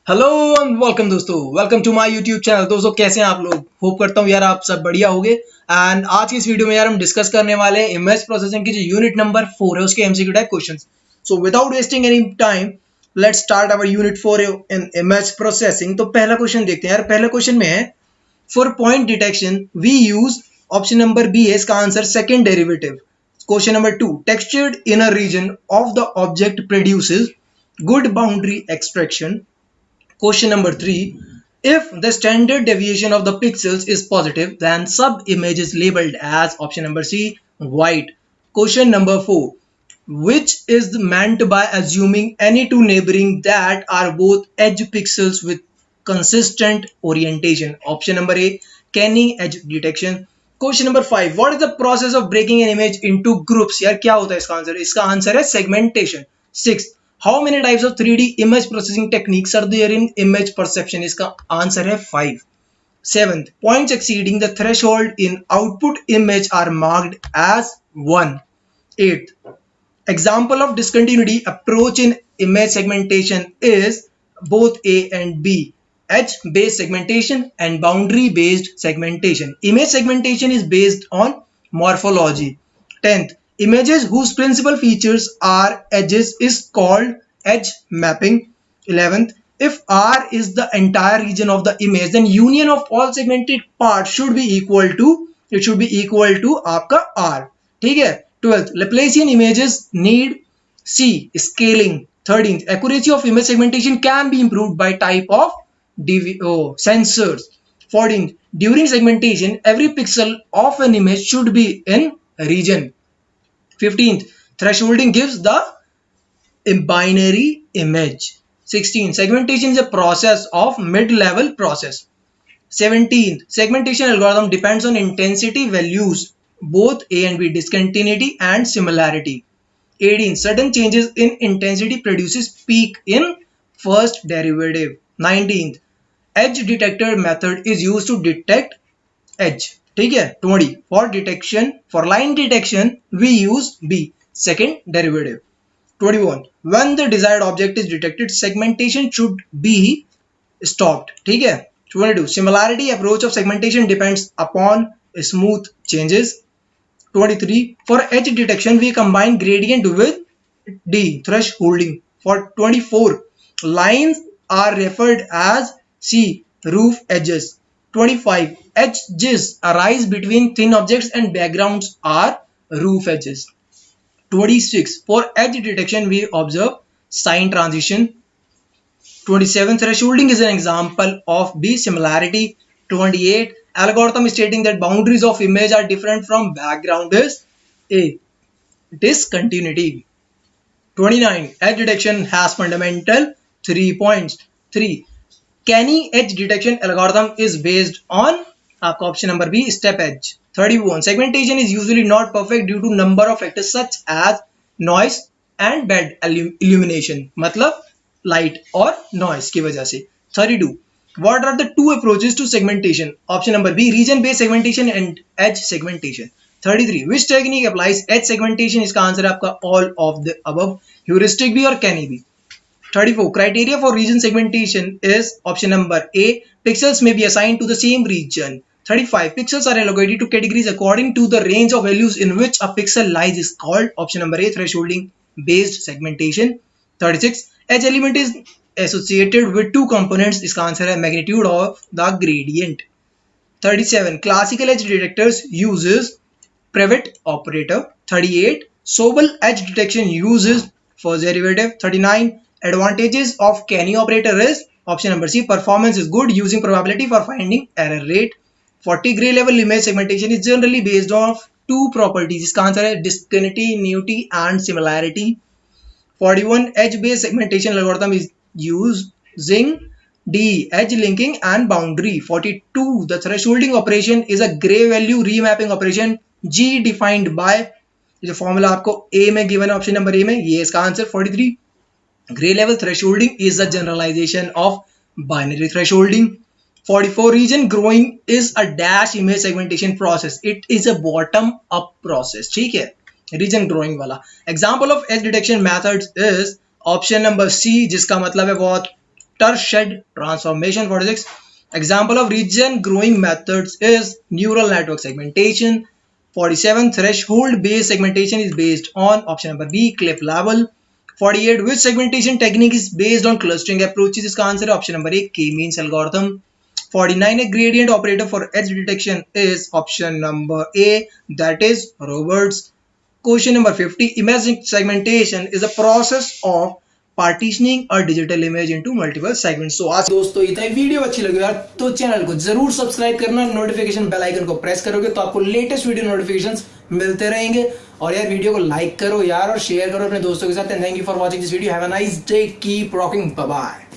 Hello and welcome दोस्तों, welcome to my YouTube channel. दोस्तों कैसे हैं आप लोग? होप करता हूँ यार आप सब बढ़िया होगे। एंड आज की इस वीडियो में यार हम डिस्कस करने वाले हैं इमेज प्रोसेसिंग की जो यूनिट नंबर 4 है उसके MCQ type questions. So without wasting any time let's start our unit 4 in image processing. तो पहला क्वेश्चन देखते हैं यार। पहला क्वेश्चन में है for point detection we use option number B है इसका answer second derivative. Question number 2 textured inner region of the object produces good boundary extraction. Question number 3. If the standard deviation of the pixels is positive, then sub-image is labeled as option number C, white. Question number 4. Which is meant by assuming any two neighboring that are both edge pixels with consistent orientation? Option number A, canny edge detection. Question number 5. What is the process of breaking an image into groups? यार क्या होता है इसका answer? इसका answer है segmentation. 6. How many types of 3D image processing techniques are there in image perception? इसका answer है 5. 7th, points exceeding the threshold in output image are marked as 1. 8th, example of discontinuity approach in image segmentation is both A and B. Edge based segmentation and boundary based segmentation. Image segmentation is based on morphology. 10th, images whose principal features are edges is called edge mapping. 11th, if R is the entire region of the image, then union of all segmented parts should be equal to आपका R. ठीक है. 12th, Laplacian images need C scaling. 13th, accuracy of image segmentation can be improved by type of sensors. 14th, during segmentation every pixel of an image should be in region. 15th, thresholding gives the binary image. 16th, segmentation is a process of mid-level process. 17th, segmentation algorithm depends on intensity values, both A and B, discontinuity and similarity. 18th, sudden changes in intensity produces peak in first derivative. 19th, edge detector method is used to detect edge. ठीक है. 20, for line detection we use B, second derivative. 21, when the desired object is detected segmentation should be stopped. ठीक है. 22, similarity approach of segmentation depends upon smooth changes. 23, for edge detection we combine gradient with D, thresholding. For 24, lines are referred as C, roof edges. 25, edges arise between thin objects and backgrounds are roof edges. 26, for edge detection we observe sign transition. 27, thresholding is an example of B, similarity. 28, algorithm stating that boundaries of image are different from background is A, discontinuity. 29, edge detection has fundamental 3 points. 3, canny edge detection algorithm is based on आपका option number B, step edge. 31, segmentation is usually not perfect due to number of factors such as noise and bad illumination, मतलब light और noise की वजह से. 32, what are the two approaches to segmentation? Option number B, region based segmentation and edge segmentation. 33, which technique applies edge segmentation? इसका answer है आपका all of the above, heuristic भी और canny भी. 34, criteria for region segmentation is option number A, pixels may be assigned to the same region. 35, pixels are allocated to categories according to the range of values in which a pixel lies is called option number A, thresholding based segmentation. 36, edge element is associated with two components. इसका answer है magnitude of the gradient. 37, classical edge detectors uses Prevet operator. 38, Sobel edge detection uses first derivative. 39, advantages of canny operator is option number C, performance is good using probability for finding error rate. 40, gray level image segmentation is generally based on two properties. इसका answer है discontinuity and similarity. 41, edge based segmentation algorithm is using D, edge linking and boundary. 42, the thresholding operation is a gray value remapping operation. G defined by जो formula आपको A में given है option number A में, ये इसका answer. 43, gray level thresholding is a generalization of binary thresholding. 44, region growing is a dash image segmentation process. It is a bottom up process. ठीक है, region growing वाला. Example of edge detection methods is option number C, जिसका मतलब है बहुत watershed transformation. 46. Example of region growing methods is neural network segmentation. 47. Threshold based segmentation is based on option number B, clip level. 48. Which segmentation technique is based on clustering approaches? इसका answer है option number A, के means algorithm. 49. A gradient operator for edge detection is option number A, that is Roberts. Question number 50. Image segmentation is a process of partitioning a digital image into multiple segments. So आज दोस्तों ये था. Video अच्छी लगी यार तो channel को जरूर सब्सक्राइब करना, नोटिफिकेशन बेल आइकन को प्रेस करोगे तो आपको लेटेस्ट वीडियो नोटिफिकेशंस मिलते रहेंगे. और यार वीडियो को लाइक करो यार और शेयर करो अपने दोस्तों के साथ. And thank you for watching this video. Have a nice day. Keep rocking. Bye bye.